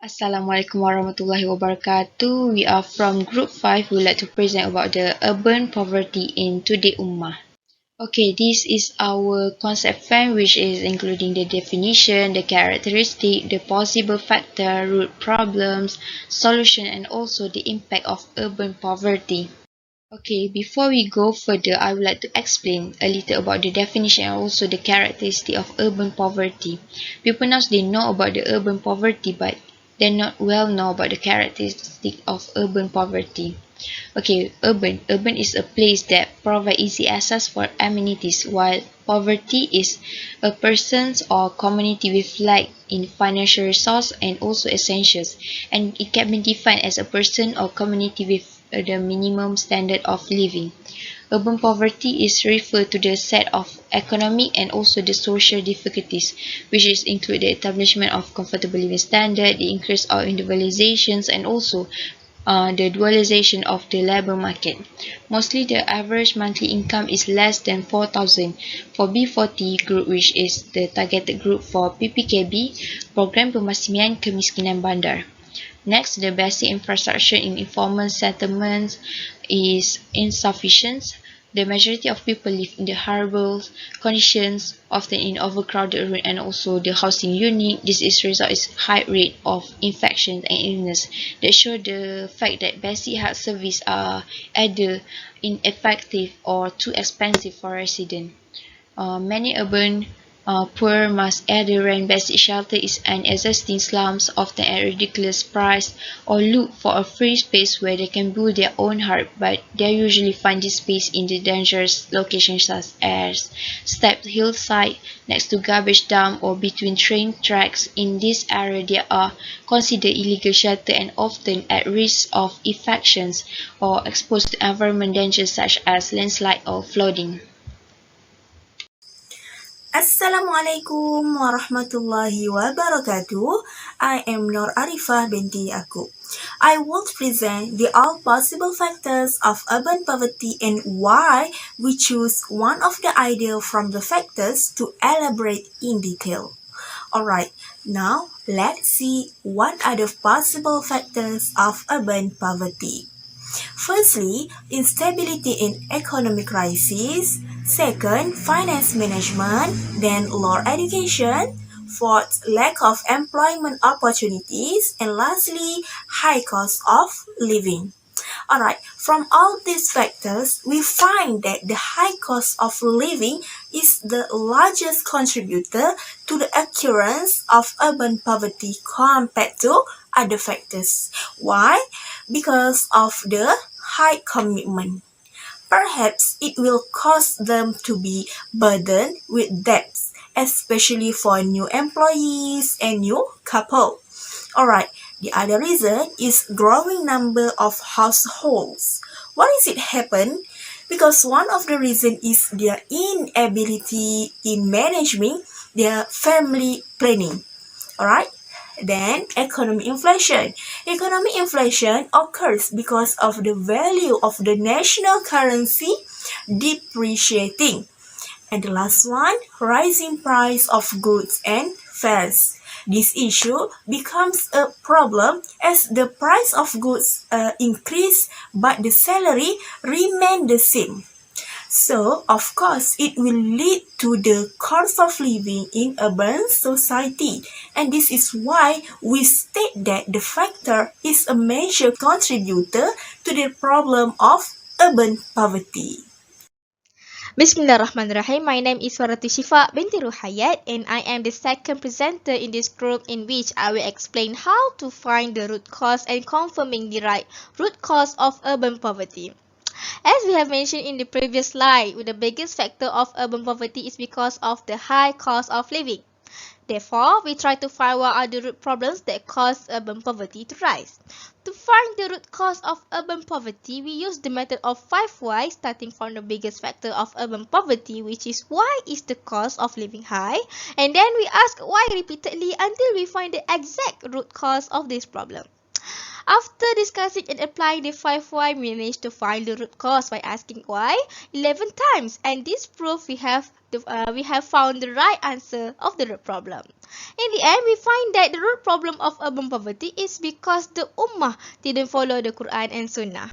Assalamualaikum warahmatullahi wabarakatuh. We are from Group 5 who would like to present about the urban poverty in today Ummah. Okay, this is our concept fan, which is including the definition, the characteristic, the possible factor, root problems, solution, and also the impact of urban poverty. Okay, before we go further, I would like to explain a little about the definition and also the characteristic of urban poverty. People now they know about the urban poverty, but they not well know about the characteristic of urban poverty. Okay, urban is a place that provide easy access for amenities, while poverty is a person's or community with lack in financial resource and also essentials, and it can be defined as a person or community with the minimum standard of living. Urban poverty is referred to the set of economic and also the social difficulties, which is include the establishment of comfortable living standard, the increase of individualizations, and also the dualization of the labor market. Mostly the average monthly income is less than 4,000 for B40 group, which is the targeted group for PPKB, Program Pemasmian Kemiskinan Bandar. Next, the basic infrastructure in informal settlements is insufficient. The majority of people live in the horrible conditions, often in overcrowded rooms and also the housing unit. This is result is high rate of infection and illness that show the fact that basic health services are either ineffective or too expensive for residents. Many urban poor must either rent basic shelter in existing slums, often at a ridiculous price, or look for a free space where they can build their own hut, but they usually find this space in the dangerous locations such as steep hillside, next to garbage dump, or between train tracks. In this area, they are considered illegal shelter and often at risk of infections or exposed to environment dangers such as landslide or flooding. Assalamualaikum warahmatullahi wabarakatuh. I am Nur Arifah binti Yaakob. I will present the all possible factors of urban poverty and why we choose one of the idea from the factors to elaborate in detail. Alright, now let's see what are the possible factors of urban poverty. Firstly, instability in economic crisis. Second, finance management. Then, lower education. Fourth, lack of employment opportunities. And lastly, high cost of living. Alright, from all these factors, we find that the high cost of living is the largest contributor to the occurrence of urban poverty compared to other factors. Why? Because of the high commitment. Perhaps it will cause them to be burdened with debts, especially for new employees and new couple. Alright, the other reason is growing number of households. Why is it happen? Because one of the reason is their inability in managing their family planning. Alright? Then economic inflation. Economic inflation occurs because of the value of the national currency depreciating. And the last one, rising price of goods and fares. This issue becomes a problem as the price of goods increase but the salary remain the same. So, of course, it will lead to the cost of living in urban society. And this is why we state that the factor is a major contributor to the problem of urban poverty. Bismillahirrahmanirrahim. My name is Warati Shifa binti Ruhayat and I am the second presenter in this group in which I will explain how to find the root cause and confirming the right root cause of urban poverty. As we have mentioned in the previous slide, the biggest factor of urban poverty is because of the high cost of living. Therefore, we try to find what are the root problems that cause urban poverty to rise. To find the root cause of urban poverty, we use the method of 5 why, starting from the biggest factor of urban poverty, which is why is the cost of living high, and then we ask why repeatedly until we find the exact root cause of this problem. After discussing and applying the 5 why, we managed to find the root cause by asking why 11 times, and this proof we have we have found the right answer of the root problem. In the end, we find that the root problem of urban poverty is because the Ummah didn't follow the Quran and Sunnah.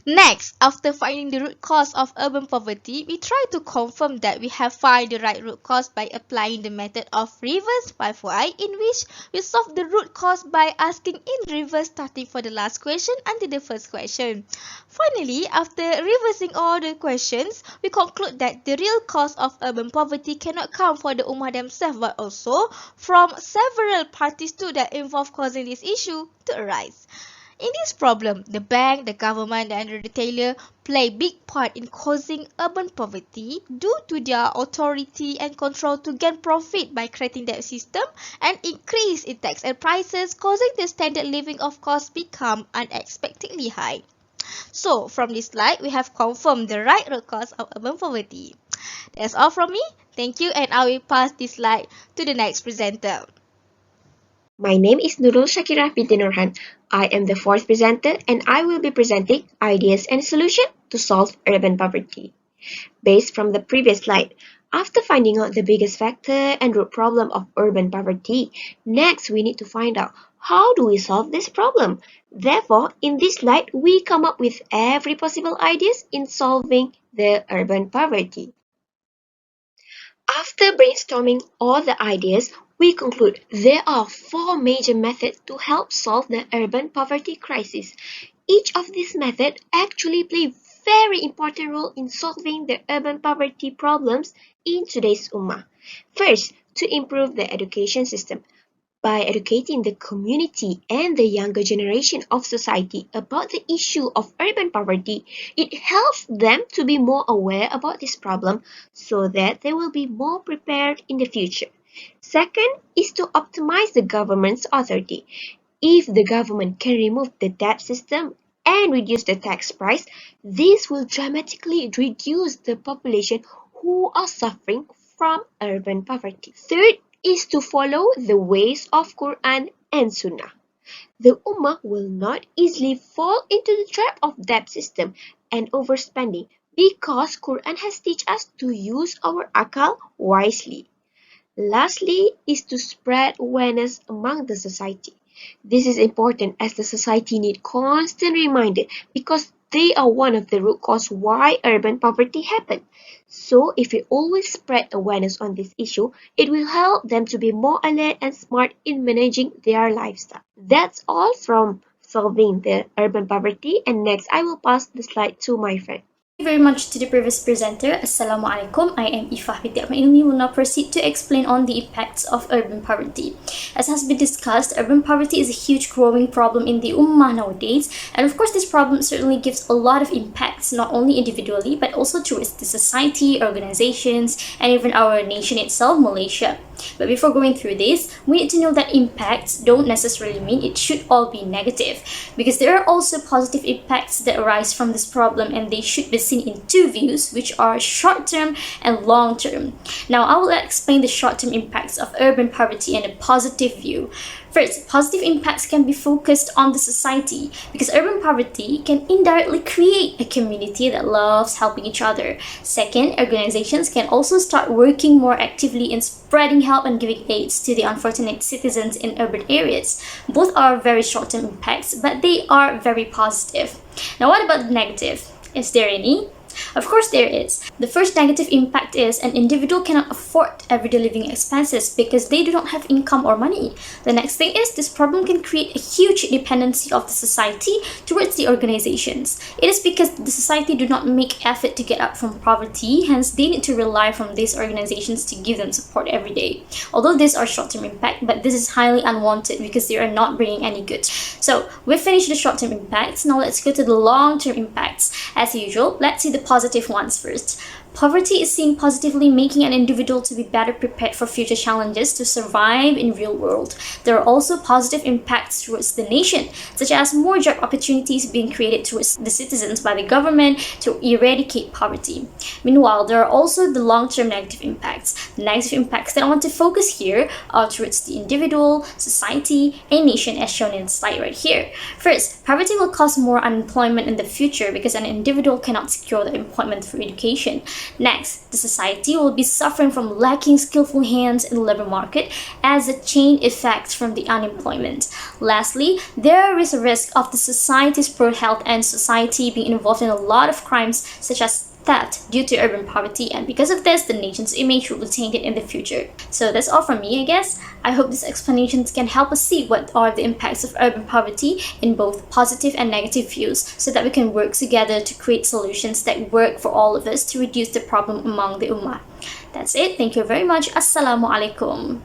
Next, after finding the root cause of urban poverty, we try to confirm that we have found the right root cause by applying the method of reverse 5Y, in which we solve the root cause by asking in reverse starting for the last question until the first question. Finally, after reversing all the questions, we conclude that the real cause of urban poverty cannot come from the Ummah themselves but also from several parties too that involve causing this issue to arise. In this problem, the bank, the government and the retailer play a big part in causing urban poverty due to their authority and control to gain profit by creating that system and increase in tax and prices, causing the standard living of course become unexpectedly high. So, from this slide, we have confirmed the right root cause of urban poverty. That's all from me. Thank you, and I will pass this slide to the next presenter. My name is Nurul Shakira binti Nurhan. I am the fourth presenter and I will be presenting ideas and solutions to solve urban poverty. Based from the previous slide, after finding out the biggest factor and root problem of urban poverty, next we need to find out how do we solve this problem. Therefore, in this slide, we come up with every possible ideas in solving the urban poverty. After brainstorming all the ideas, we conclude there are 4 major methods to help solve the urban poverty crisis. Each of these methods actually play a very important role in solving the urban poverty problems in today's Ummah. First, to improve the education system. By educating the community and the younger generation of society about the issue of urban poverty, it helps them to be more aware about this problem so that they will be more prepared in the future. Second is to optimize the government's authority. If the government can remove the debt system and reduce the tax price, this will dramatically reduce the population who are suffering from urban poverty. Third is to follow the ways of Quran and Sunnah. The Ummah will not easily fall into the trap of debt system and overspending because Quran has taught us to use our akal wisely. Lastly is to spread awareness among the society. This is important as the society needs constant reminder because they are one of the root cause why urban poverty happened. So if we always spread awareness on this issue, it will help them to be more alert and smart in managing their lifestyle. That's all from solving the urban poverty, and next I will pass the slide to my friend. Thank you very much to the previous presenter. Assalamualaikum. I am Ifah binti Ahmad Ilmi. Will now proceed to explain on the impacts of urban poverty. As has been discussed, urban poverty is a huge growing problem in the Ummah nowadays, and of course this problem certainly gives a lot of impacts, not only individually but also towards the society, organizations, and even our nation itself, Malaysia. But before going through this, we need to know that impacts don't necessarily mean it should all be negative, because there are also positive impacts that arise from this problem, and they should be seen in two views, which are short-term and long-term. Now, I will explain the short-term impacts of urban poverty in a positive view. First, positive impacts can be focused on the society, because urban poverty can indirectly create a community that loves helping each other. Second, organizations can also start working more actively in spreading help and giving aids to the unfortunate citizens in urban areas. Both are very short-term impacts, but they are very positive. Now, what about the negative? Is there any? Of course there is. The first negative impact is an individual cannot afford everyday living expenses because they do not have income or money. The next thing is this problem can create a huge dependency of the society towards the organizations. It is because the society do not make effort to get up from poverty, hence they need to rely from these organizations to give them support every day. Although these are short-term impact, but this is highly unwanted because they are not bringing any good. So we've finished the short-term impacts. Now let's go to the long-term impacts. As usual, let's see the positive ones first. Poverty is seen positively, making an individual to be better prepared for future challenges to survive in real world. there are also positive impacts towards the nation, such as more job opportunities being created towards the citizens by the government to eradicate poverty. Meanwhile, there are also the long-term negative impacts. The negative impacts that I want to focus here are towards the individual, society, and nation as shown in the slide right here. First, poverty will cause more unemployment in the future because an individual cannot secure the employment through education. Next, the society will be suffering from lacking skillful hands in the labor market as a chain effect from the unemployment. Lastly, there is a risk of the society's poor health and society being involved in a lot of crimes such as theft due to urban poverty, and because of this, the nation's image will be tainted in the future. So that's all from me, I guess. I hope these explanations can help us see what are the impacts of urban poverty in both positive and negative views, so that we can work together to create solutions that work for all of us to reduce the problem among the Ummah. That's it. Thank you very much. Assalamu alaikum.